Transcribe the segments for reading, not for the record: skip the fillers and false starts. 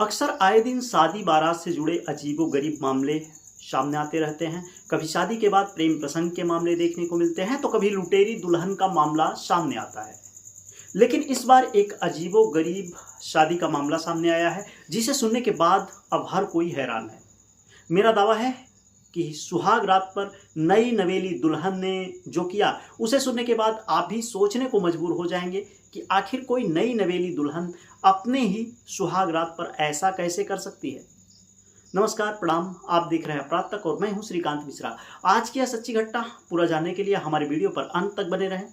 अक्सर आए दिन शादी बारात से जुड़े अजीबोगरीब मामले सामने आते रहते हैं। कभी शादी के बाद प्रेम प्रसंग के मामले देखने को मिलते हैं तो कभी लुटेरी दुल्हन का मामला सामने आता है। लेकिन इस बार एक अजीबोगरीब शादी का मामला सामने आया है जिसे सुनने के बाद अब हर कोई हैरान है। मेरा दावा है कि सुहाग रात पर नई नवेली दुल्हन ने जो किया उसे सुनने के बाद आप भी सोचने को मजबूर हो जाएंगे कि आखिर कोई नई नवेली दुल्हन अपने ही सुहाग रात पर ऐसा कैसे कर सकती है। नमस्कार, प्रणाम। आप देख रहे हैं अपराध तक और मैं हूं श्रीकांत मिश्रा। आज की यह सच्ची घटना पूरा जानने के लिए हमारे वीडियो पर अंत तक बने रहें।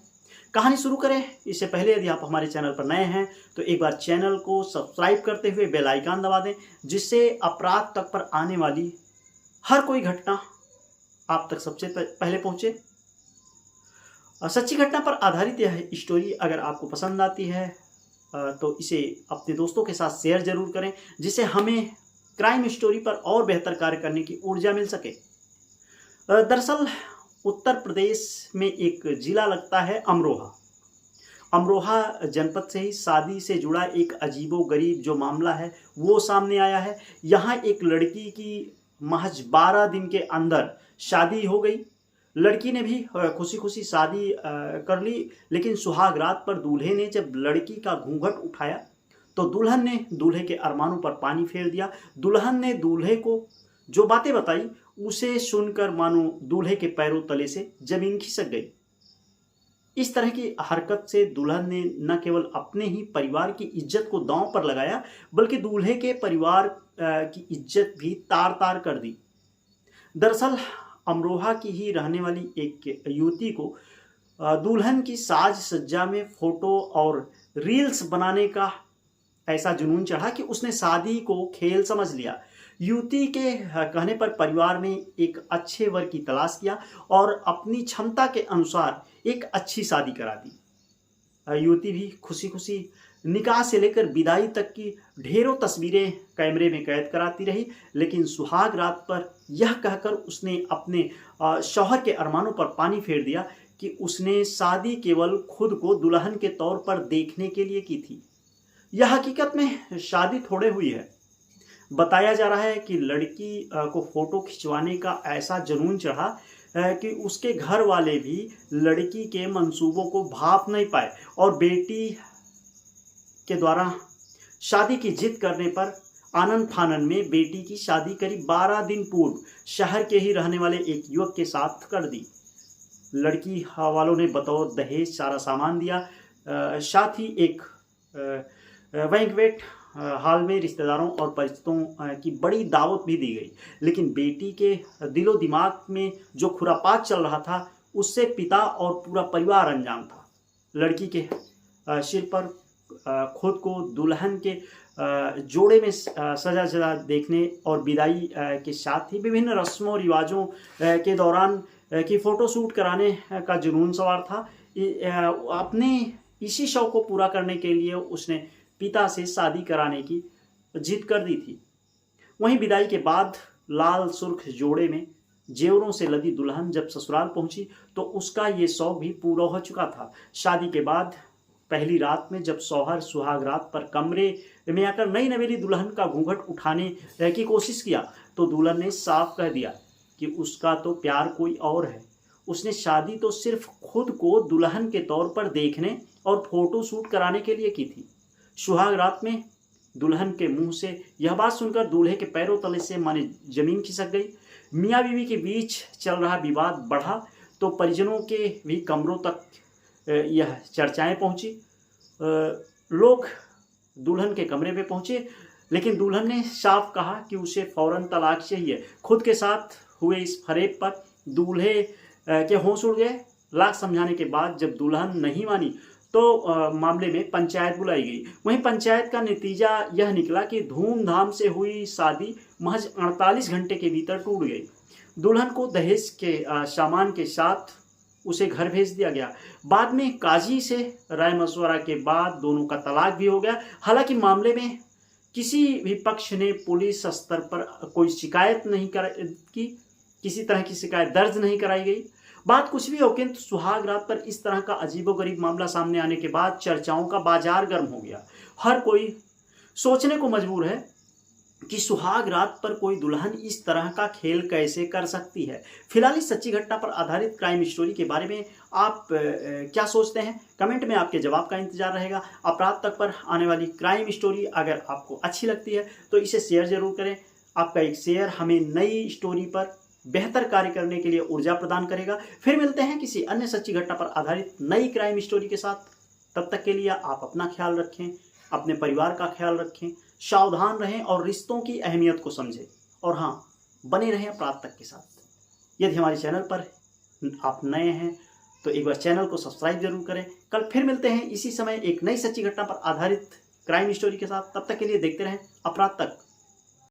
कहानी शुरू करें इससे पहले यदि आप हमारे चैनल पर नए हैं तो एक बार चैनल को सब्सक्राइब करते हुए बेल आइकन दबा दें, जिससे अपराध तक पर आने वाली हर कोई घटना आप तक सबसे पहले पहुंचे। सच्ची घटना पर आधारित यह स्टोरी अगर आपको पसंद आती है तो इसे अपने दोस्तों के साथ शेयर जरूर करें, जिससे हमें क्राइम स्टोरी पर और बेहतर कार्य करने की ऊर्जा मिल सके। दरअसल उत्तर प्रदेश में एक जिला लगता है अमरोहा। अमरोहा जनपद से ही शादी से जुड़ा एक अजीबोगरीब जो मामला है वो सामने आया है। यहाँ एक लड़की की महज 12 दिन के अंदर शादी हो गई। लड़की ने भी खुशी खुशी शादी कर ली, लेकिन सुहाग रात पर दूल्हे ने जब लड़की का घूंघट उठाया तो दुल्हन ने दूल्हे के अरमानों पर पानी फेर दिया। दुल्हन ने दूल्हे को जो बातें बताई उसे सुनकर मानो दूल्हे के पैरों तले से जमीन खिसक गई। इस तरह की हरकत से दुल्हन ने न केवल अपने ही परिवार की इज्जत को दांव पर लगाया, बल्कि दूल्हे के परिवार की इज्जत भी तार तार कर दी। दरअसल अमरोहा की ही रहने वाली एक युवती को दुल्हन की साज सज्जा में फोटो और रील्स बनाने का ऐसा जुनून चढ़ा कि उसने शादी को खेल समझ लिया। युवती के कहने पर परिवार में एक अच्छे वर की तलाश किया और अपनी क्षमता के अनुसार एक अच्छी शादी करा दी। युवती भी खुशी खुशी निकाह से लेकर विदाई तक की ढेरों तस्वीरें कैमरे में कैद कराती रही, लेकिन सुहाग रात पर यह कहकर उसने अपने शौहर के अरमानों पर पानी फेर दिया कि उसने शादी केवल खुद को दुल्हन के तौर पर देखने के लिए की थी। यह हकीकत में शादी थोड़े हुई है। बताया जा रहा है कि लड़की को फोटो खिंचवाने का ऐसा जुनून चढ़ा कि उसके घर वाले भी लड़की के मंसूबों को भाप नहीं पाए और बेटी के द्वारा शादी की जिद करने पर आनन फानन में बेटी की शादी करीब 12 दिन पूर्व शहर के ही रहने वाले एक युवक के साथ कर दी। लड़की वालों ने बतौर दहेज सारा सामान दिया, साथ ही एक बैंक्वेट हाल में रिश्तेदारों और परिचितों की बड़ी दावत भी दी गई। लेकिन बेटी के दिलो दिमाग में जो खुरापात चल रहा था उससे पिता और पूरा परिवार अनजान था। लड़की के सिर पर खुद को दुल्हन के जोड़े में सजा सजा देखने और विदाई के साथ ही विभिन्न रस्मों रिवाजों के दौरान की फ़ोटो शूट कराने का जुनून सवार था। अपने इसी शौक को पूरा करने के लिए उसने पिता से शादी कराने की जिद कर दी थी। वहीं विदाई के बाद लाल सुर्ख जोड़े में जेवरों से लदी दुल्हन जब ससुराल पहुंची तो उसका ये शौक भी पूरा हो चुका था। शादी के बाद पहली रात में जब शौहर सुहाग रात पर कमरे में आकर नई नवेली दुल्हन का घूंघट उठाने की कोशिश किया तो दुल्हन ने साफ कह दिया कि उसका तो प्यार कोई और है। उसने शादी तो सिर्फ खुद को दुल्हन के तौर पर देखने और फोटो शूट कराने के लिए की थी। सुहाग रात में दुल्हन के मुंह से यह बात सुनकर दूल्हे के पैरों तले से माने जमीन खिसक गई। मियाँ बीवी के बीच चल रहा विवाद बढ़ा तो परिजनों के भी कमरों तक यह चर्चाएं पहुंची। लोग दुल्हन के कमरे में पहुंचे, लेकिन दुल्हन ने साफ कहा कि उसे फौरन तलाक चाहिए। खुद के साथ हुए इस फरेब पर दूल्हे के होश उड़ गए। लाख समझाने के बाद जब दुल्हन नहीं मानी तो मामले में पंचायत बुलाई गई। वहीं पंचायत का नतीजा यह निकला कि धूमधाम से हुई शादी महज 48 घंटे के भीतर टूट गई। दुल्हन को दहेज के सामान के साथ उसे घर भेज दिया गया। बाद में काजी से राय मशवरा के बाद दोनों का तलाक भी हो गया। हालांकि मामले में किसी भी पक्ष ने पुलिस स्तर पर कोई शिकायत नहीं की, किसी तरह की शिकायत दर्ज नहीं कराई गई। बात कुछ भी हो, किंतु सुहाग रात पर इस तरह का अजीबोगरीब मामला सामने आने के बाद चर्चाओं का बाजार गर्म हो गया। हर कोई सोचने को मजबूर है कि सुहाग रात पर कोई दुल्हन इस तरह का खेल कैसे कर सकती है। फिलहाल इस सच्ची घटना पर आधारित क्राइम स्टोरी के बारे में आप क्या सोचते हैं? कमेंट में आपके जवाब का इंतजार रहेगा। अपराध तक पर आने वाली क्राइम स्टोरी अगर आपको अच्छी लगती है तो इसे शेयर जरूर करें। आपका एक शेयर हमें नई स्टोरी पर बेहतर कार्य करने के लिए ऊर्जा प्रदान करेगा। फिर मिलते हैं किसी अन्य सच्ची घटना पर आधारित नई क्राइम स्टोरी के साथ। तब तक के लिए आप अपना ख्याल रखें, अपने परिवार का ख्याल रखें, सावधान रहें और रिश्तों की अहमियत को समझें। और हाँ, बने रहें अपराध तक के साथ। यदि हमारे चैनल पर आप नए हैं तो एक बार चैनल को सब्सक्राइब जरूर करें। कल फिर मिलते हैं इसी समय एक नई सच्ची घटना पर आधारित क्राइम स्टोरी के साथ। तब तक के लिए देखते रहें अपराध तक।